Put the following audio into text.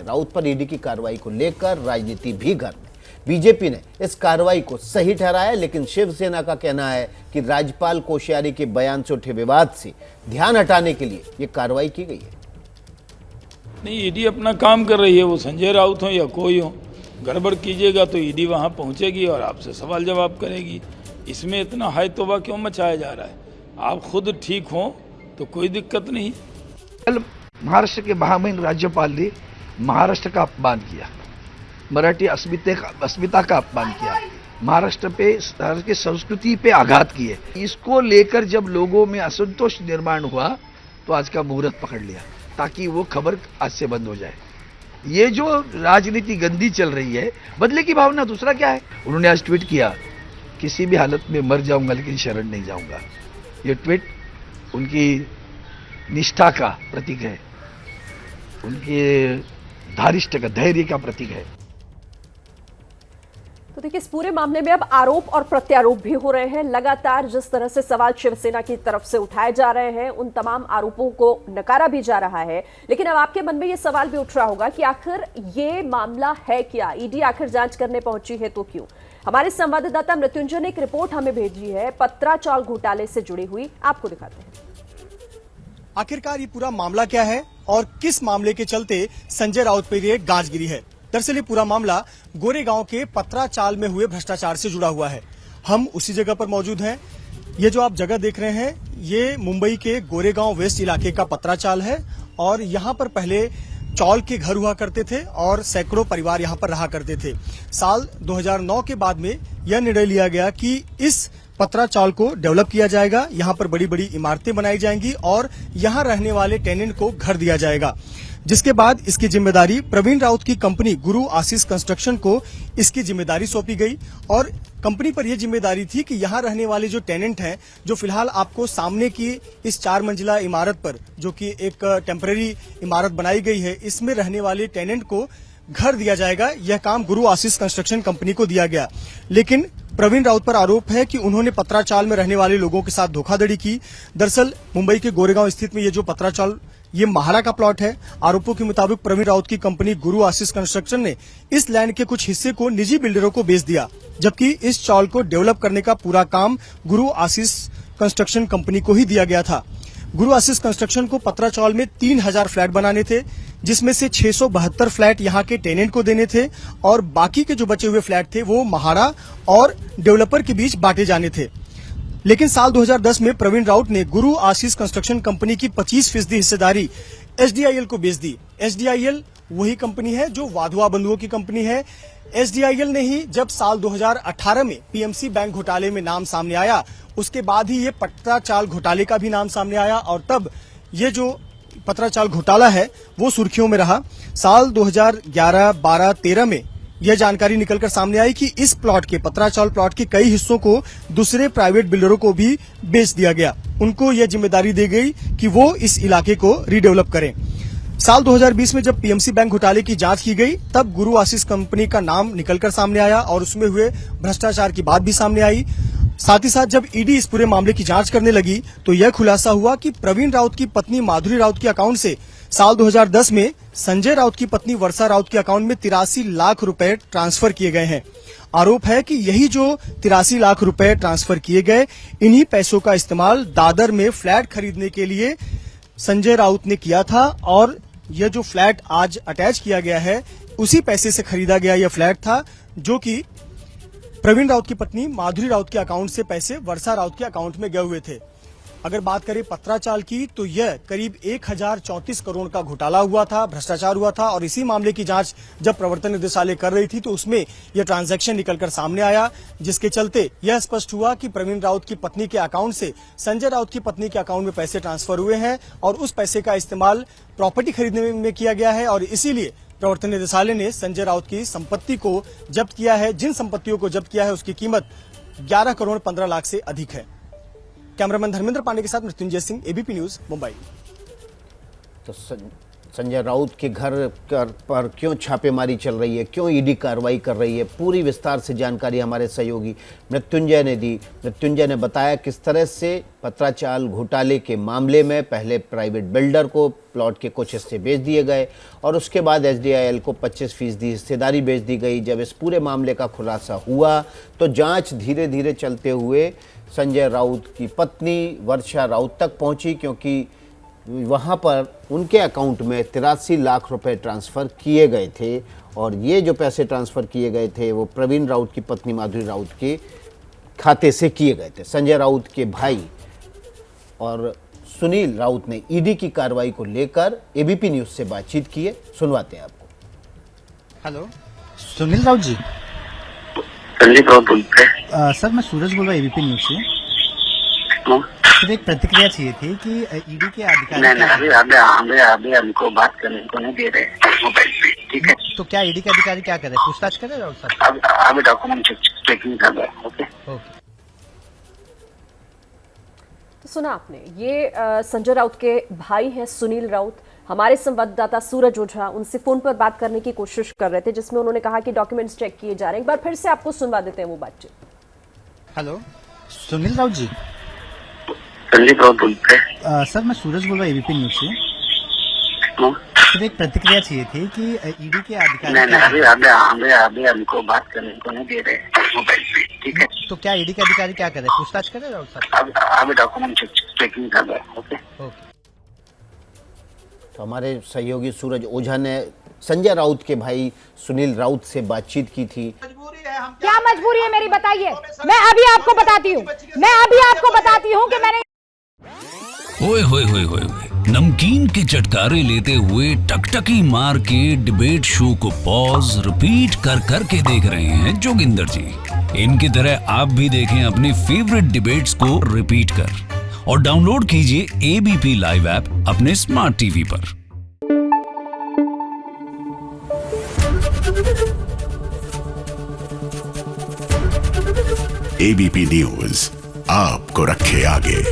राउत पर ईडी की कार्रवाई को लेकर राजनीति भी गर्म है। बीजेपी ने इस कार्रवाई को सही ठहराया, लेकिन शिवसेना का कहना है कि राज्यपाल कोश्यारी के बयान से उठे विवाद से ध्यान हटाने के लिए यह कार्रवाई की गई है। नहीं, ईडी अपना काम कर रही है, वो संजय राउत हो या कोई हो, गड़बड़ कीजिएगा तो ईडी वहां पहुंचेगी और आपसे सवाल जवाब करेगी। इसमें इतना हाय तौबा क्यों मचाया जा रहा है? आप खुद ठीक हो तो कोई दिक्कत नहीं। कल महाराष्ट्र के महामहिम राज्यपाल ने महाराष्ट्र का अपमान किया, मराठी अस्मिता का अपमान किया, महाराष्ट्र की संस्कृति पे आघात किए। इसको लेकर जब लोगों में असंतोष निर्माण हुआ तो आज का मुहूर्त पकड़ लिया ताकि वो खबर आज से बंद हो जाए। ये जो राजनीति गंदी चल रही है, बदले की भावना, दूसरा क्या है? उन्होंने आज ट्वीट किया, किसी भी हालत में मर जाऊंगा लेकिन शरण नहीं जाऊंगा। ये ट्वीट उनकी निष्ठा का प्रतीक है, उनके धारिष्ठ का, धैर्य का प्रतीक है। तो देखिए, इस पूरे मामले में अब आरोप और प्रत्यारोप भी हो रहे हैं। लगातार जिस तरह से सवाल शिवसेना की तरफ से उठाए जा रहे हैं, उन तमाम आरोपों को नकारा भी जा रहा है। लेकिन अब आपके मन में यह सवाल भी उठ रहा होगा कि आखिर ये मामला है क्या? ईडी आखिर जांच करने पहुंची है तो क्यों? हमारे संवाददाता मृत्युंजय ने एक रिपोर्ट हमें भेजी है पत्राचाल घोटाले से जुड़ी हुई, आपको दिखाते हैं। आखिरकार ये पूरा मामला क्या है और किस मामले के चलते संजय राउत पर ये गाज गिरी है? दरअसल ये पूरा मामला गोरेगांव के पत्राचाल में हुए भ्रष्टाचार से जुड़ा हुआ है। हम उसी जगह पर मौजूद हैं। ये जो आप जगह देख रहे हैं, ये मुंबई के गोरेगांव वेस्ट इलाके का पत्राचाल है और यहाँ पर पहले चौल के घर हुआ करते थे और सैकड़ों परिवार यहाँ पर रहा करते थे। साल 2009 के बाद में यह निर्णय लिया गया कि इस पत्राचाल को डेवलप किया जाएगा, यहाँ पर बड़ी बड़ी इमारतें बनाई जाएंगी और यहाँ रहने वाले टेनेंट को घर दिया जाएगा। जिसके बाद इसकी जिम्मेदारी प्रवीण राउत की कंपनी गुरु आशीष कंस्ट्रक्शन को इसकी जिम्मेदारी सौंपी गई और कंपनी पर यह जिम्मेदारी थी कि यहाँ रहने वाले जो टेनेंट हैं, जो फिलहाल आपको सामने की इस 4 मंजिला इमारत पर, जो कि एक टेम्पररी इमारत बनाई गई है, इसमें रहने वाले टेनेंट को घर दिया जाएगा। यह काम गुरु आशीष कंस्ट्रक्शन कंपनी को दिया गया। लेकिन प्रवीण राउत पर आरोप है कि उन्होंने पत्राचाल में रहने वाले लोगों के साथ धोखाधड़ी की। दरअसल मुंबई के गोरेगांव स्थित में ये जो पत्राचाल, ये महारा का प्लॉट है। आरोपों के मुताबिक प्रवीण राउत की कंपनी गुरु आशीष कंस्ट्रक्शन ने इस लैंड के कुछ हिस्से को निजी बिल्डरों को बेच दिया, जबकि इस चौल को डेवलप करने का पूरा काम गुरु आशीष कंस्ट्रक्शन कंपनी को ही दिया गया था। गुरु आशीष कंस्ट्रक्शन को पत्राचाल में 3000 फ्लैट बनाने थे, जिसमें से 672 फ्लैट यहाँ के टेनेंट को देने थे और बाकी के जो बचे हुए फ्लैट थे वो महारा और डेवलपर के बीच बांटे जाने थे। लेकिन साल 2010 में प्रवीण राउत ने गुरु आशीष कंस्ट्रक्शन कंपनी की 25% हिस्सेदारी एसडीआईएल को बेच दी। एसडीआईएल वही कंपनी है जो वाधवा बंधुओं की कंपनी है। एसडीआईएल ने ही जब साल 2018 में पीएमसी बैंक घोटाले में नाम सामने आया, उसके बाद ही ये पत्राचाल घोटाले का भी नाम सामने आया और तब ये जो पत्राचाल घोटाला है वो सुर्खियों में रहा। साल 2011, 12, 13 में यह जानकारी निकलकर सामने आई कि इस प्लॉट के, पत्राचाल प्लॉट के कई हिस्सों को दूसरे प्राइवेट बिल्डरों को भी बेच दिया गया। उनको यह जिम्मेदारी दी गई कि वो इस इलाके को रीडेवलप करें। साल 2020 में जब पीएमसी बैंक घोटाले की जांच की गई, तब गुरु आशीष कंपनी का नाम निकलकर सामने आया और उसमें हुए भ्रष्टाचार की बात भी सामने आई। साथ ही साथ जब ईडी इस पूरे मामले की जांच करने लगी तो यह खुलासा हुआ कि प्रवीण राउत की पत्नी माधुरी राउत के अकाउंट से साल 2010 में संजय राउत की पत्नी वर्षा राउत के अकाउंट में 83 लाख रुपए ट्रांसफर किए गए हैं। आरोप है कि यही जो 83 लाख रुपए ट्रांसफर किए गए, इन्हीं पैसों का इस्तेमाल दादर में फ्लैट खरीदने के लिए संजय राउत ने किया था और यह जो फ्लैट आज अटैच किया गया है, उसी पैसे से खरीदा गया यह फ्लैट था, जो कि प्रवीण राउत की पत्नी माधुरी राउत के अकाउंट से पैसे वर्षा राउत के अकाउंट में गए हुए थे। अगर बात करें पत्राचाल की, तो यह करीब 1034 करोड़ का घोटाला हुआ था, भ्रष्टाचार हुआ था और इसी मामले की जांच जब प्रवर्तन निदेशालय कर रही थी तो उसमें यह ट्रांजैक्शन निकलकर सामने आया, जिसके चलते यह स्पष्ट हुआ कि प्रवीण राउत की पत्नी के अकाउंट से संजय राउत की पत्नी के अकाउंट में पैसे ट्रांसफर हुए हैं और उस पैसे का इस्तेमाल प्रॉपर्टी खरीदने में किया गया है और इसीलिए प्रवर्तन निदेशालय ने संजय राउत की संपत्ति को जब्त किया है। जिन संपत्तियों को जब्त किया है उसकी कीमत 11 करोड़ 15 लाख से अधिक है। कैमरामैन धर्मेंद्र पांडे के साथ मृत्युंजय सिंह, एबीपी न्यूज, मुंबई। तो संजय राउत के घर पर क्यों छापेमारी चल रही है, क्यों ईडी कार्रवाई कर रही है, पूरी विस्तार से जानकारी हमारे सहयोगी मृत्युंजय ने दी। मृत्युंजय ने बताया किस तरह से पत्राचाल घोटाले के मामले में पहले प्राइवेट बिल्डर को प्लॉट के कुछ हिस्से बेच दिए गए और उसके बाद एसडीआईएल को 25% हिस्सेदारी बेच दी गई। जब इस पूरे मामले का खुलासा हुआ तो जांच धीरे धीरे चलते हुए संजय राउत की पत्नी वर्षा राउत तक पहुंची, क्योंकि वहां पर उनके अकाउंट में 83 लाख रुपए ट्रांसफ़र किए गए थे और ये जो पैसे ट्रांसफ़र किए गए थे वो प्रवीण राउत की पत्नी माधुरी राउत के खाते से किए गए थे। संजय राउत के भाई और सुनील राउत ने ईडी की कार्रवाई को लेकर एबीपी न्यूज़ से बातचीत की है, सुनवाते हैं आपको। हेलो, सुनील राउत जी। संजीव राउत बोलते हैं। सर, मैं सूरज बोल रहा हूँ एबीपी न्यूज से। सर, एक प्रतिक्रिया चाहिए थी कि ईडी के अधिकारी अभी हमको बात करने को नहीं दे रहे मोबाइल पे, ठीक है? तो क्या ईडी के अधिकारी क्या कर रहे हैं, पूछताछ कर रहे हैं राउत साहब? अभी डॉक्यूमेंट चेकिंग कर रहे हैं। ओके। तो सुना आपने, ये संजय राउत के भाई हैं सुनील राउत। हमारे संवाददाता सूरज ओझा उनसे फोन पर बात करने की कोशिश कर रहे थे, जिसमें उन्होंने कहा कि डॉक्यूमेंट्स चेक किए जा रहे हैं। एक बार फिर से आपको सुनवा देते हैं वो बातचीत। हेलो, सुनील राउत जी। संजीव राउत बोलते हैं। सर, मैं सूरज बोल रहा हूँ एबीपी न्यूज से। सर, एक प्रतिक्रिया चाहिए थी कि ईडी के अधिकारी अभी हमको बात करने को नहीं दे रहे मोबाइल पे, ठीक है? तो क्या ईडी के अधिकारी क्या कर रहे हैं, पूछताछ कर रहे हैं राउत साहब? अभी डॉक्यूमेंट चेकिंग कर रहे हैं। ओके। तो हमारे सहयोगी सूरज ओझा ने संजय राउत के भाई सुनील राउत से बातचीत की थी। क्या मजबूरी है मेरी, बताइए। मैं अभी आपको बताती हूँ कि मैंने ओए होए होए होए होए, नमकीन के चटकारे लेते हुए टकटकी मार के डिबेट शो को पॉज रिपीट कर कर के देख रहे हैं जोगिंदर जी। इनकी तरह आप भी देखें अपनी फेवरेट डिबेट्स को रिपीट कर और डाउनलोड कीजिए एबीपी लाइव ऐप अपने स्मार्ट टीवी पर। एबीपी न्यूज आपको रखे आगे।